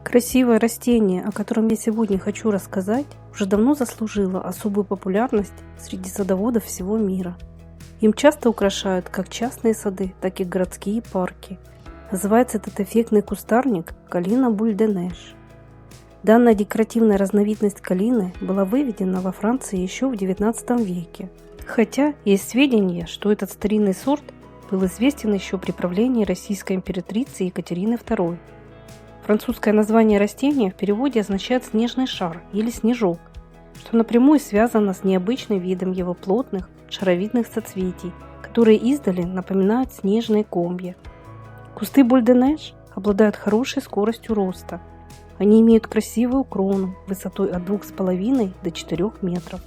Красивое растение, о котором я сегодня хочу рассказать, уже давно заслужило особую популярность среди садоводов всего мира. Им часто украшают как частные сады, так и городские парки. Называется этот эффектный кустарник калина буль-де-неж. Данная декоративная разновидность калины была выведена во Франции еще в XIX веке. Хотя есть сведения, что этот старинный сорт был известен еще при правлении российской императрицы Екатерины II. Французское название растения в переводе означает «снежный шар» или «снежок», что напрямую связано с необычным видом его плотных, шаровидных соцветий, которые издали напоминают снежные комья. Кусты буль-де-неж обладают хорошей скоростью роста. Они имеют красивую крону высотой от 2,5 до 4 метров.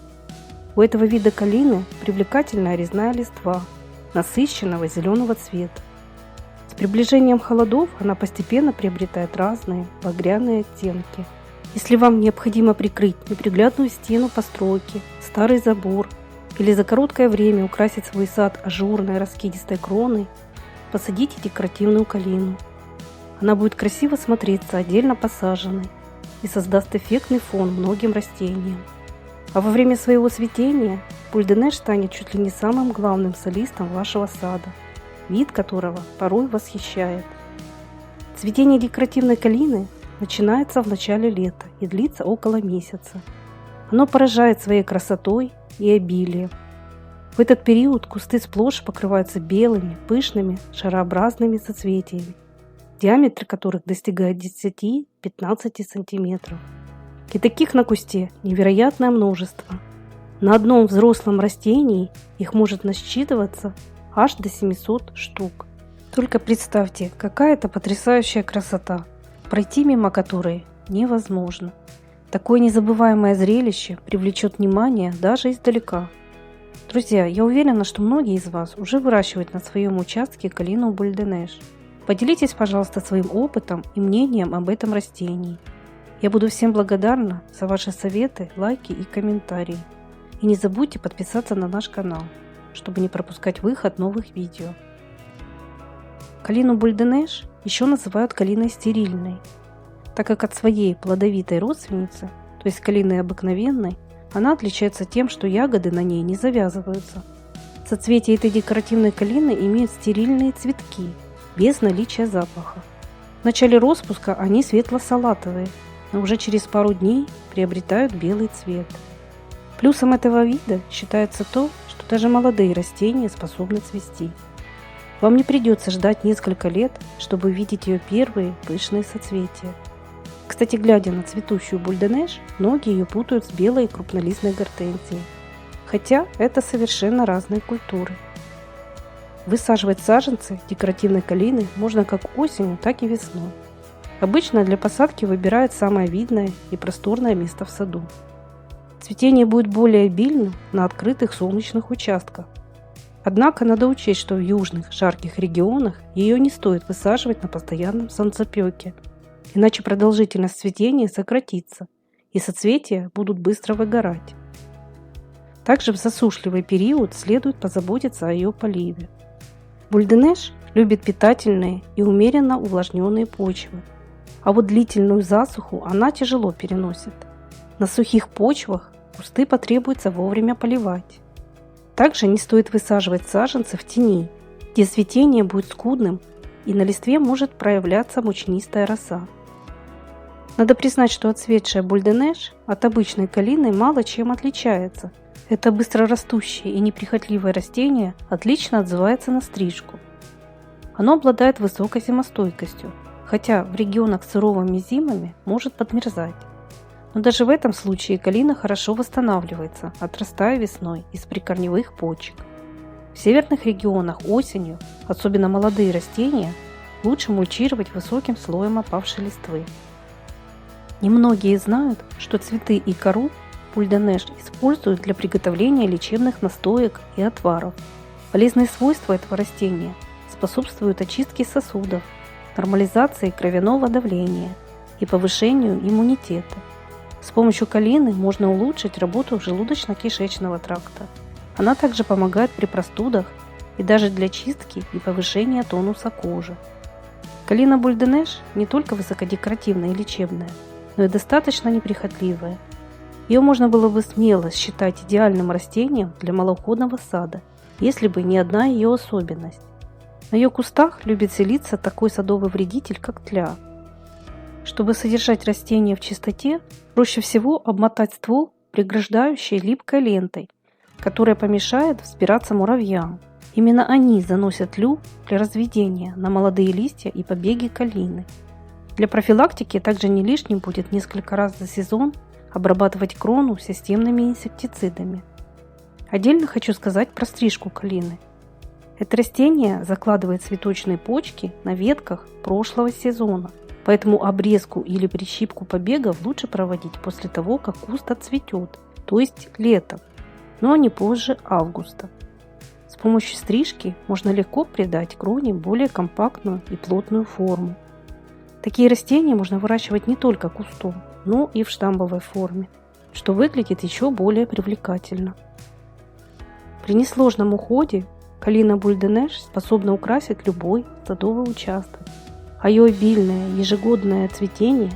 У этого вида калины привлекательная резная листва, насыщенного зеленого цвета. С приближением холодов она постепенно приобретает разные багряные оттенки. Если вам необходимо прикрыть неприглядную стену постройки, старый забор или за короткое время украсить свой сад ажурной раскидистой кроной, посадите декоративную калину. Она будет красиво смотреться отдельно посаженной и создаст эффектный фон многим растениям. А во время своего цветения буль-де-неж станет чуть ли не самым главным солистом вашего сада, вид которого порой восхищает. Цветение декоративной калины начинается в начале лета и длится около месяца. Оно поражает своей красотой и обилием. В этот период кусты сплошь покрываются белыми, пышными, шарообразными соцветиями, диаметр которых достигает 10-15 см. И таких на кусте невероятное множество. На одном взрослом растении их может насчитываться аж до 700 штук. Только представьте, какая это потрясающая красота, пройти мимо которой невозможно. Такое незабываемое зрелище привлечет внимание даже издалека. Друзья, я уверена, что многие из вас уже выращивают на своем участке калину буль-де-неж. Поделитесь, пожалуйста, своим опытом и мнением об этом растении. Я буду всем благодарна за ваши советы, лайки и комментарии. И не забудьте подписаться на наш канал, чтобы не пропускать выход новых видео. Калину буль-де-неж еще называют калиной стерильной, так как от своей плодовитой родственницы, то есть калины обыкновенной, она отличается тем, что ягоды на ней не завязываются. Соцветия этой декоративной калины имеют стерильные цветки, без наличия запаха. В начале распуска они светло-салатовые, но уже через пару дней приобретают белый цвет. Плюсом этого вида считается то, что даже молодые растения способны цвести. Вам не придется ждать несколько лет, чтобы увидеть ее первые пышные соцветия. Кстати, глядя на цветущую буль-де-неж, многие ее путают с белой крупнолистной гортензией. Хотя это совершенно разные культуры. Высаживать саженцы декоративной калины можно как осенью, так и весной. Обычно для посадки выбирают самое видное и просторное место в саду. Цветение будет более обильным на открытых солнечных участках. Однако надо учесть, что в южных жарких регионах ее не стоит высаживать на постоянном солнцепеке, иначе продолжительность цветения сократится и соцветия будут быстро выгорать. Также в засушливый период следует позаботиться о ее поливе. Буль-де-неж любит питательные и умеренно увлажненные почвы, а вот длительную засуху она тяжело переносит. На сухих почвах кусты потребуется вовремя поливать. Также не стоит высаживать саженцы в тени, где цветение будет скудным и на листве может проявляться мучнистая роса. Надо признать, что отцветшая буль-де-неж от обычной калины мало чем отличается. Это быстрорастущее и неприхотливое растение отлично отзывается на стрижку. Оно обладает высокой зимостойкостью, хотя в регионах с суровыми зимами может подмерзать. Но даже в этом случае калина хорошо восстанавливается, отрастая весной из прикорневых почек. В северных регионах осенью, особенно молодые растения, лучше мульчировать высоким слоем опавшей листвы. Немногие знают, что цветы и кору буль-де-неж используют для приготовления лечебных настоек и отваров. Полезные свойства этого растения способствуют очистке сосудов, нормализации кровяного давления и повышению иммунитета. С помощью калины можно улучшить работу желудочно-кишечного тракта. Она также помогает при простудах и даже для чистки и повышения тонуса кожи. Калина бульденеш не только высокодекоративная и лечебная, но и достаточно неприхотливая. Ее можно было бы смело считать идеальным растением для малоуходного сада, если бы не одна ее особенность. На ее кустах любит селиться такой садовый вредитель, как тля. Чтобы содержать растение в чистоте, проще всего обмотать ствол преграждающей липкой лентой, которая помешает взбираться муравьям. Именно они заносят тлю для разведения на молодые листья и побеги калины. Для профилактики также не лишним будет несколько раз за сезон обрабатывать крону системными инсектицидами. Отдельно хочу сказать про стрижку калины. Это растение закладывает цветочные почки на ветках прошлого сезона, поэтому обрезку или прищипку побегов лучше проводить после того, как куст отцветет, то есть летом, но не позже августа. С помощью стрижки можно легко придать кроне более компактную и плотную форму. Такие растения можно выращивать не только кустом, но и в штамбовой форме, что выглядит еще более привлекательно. При несложном уходе калина бульденеш способна украсить любой садовый участок, а ее обильное ежегодное цветение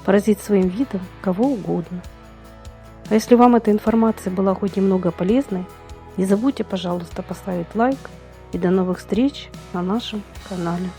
поразит своим видом кого угодно. А если вам эта информация была хоть немного полезной, не забудьте, пожалуйста, поставить лайк, и до новых встреч на нашем канале.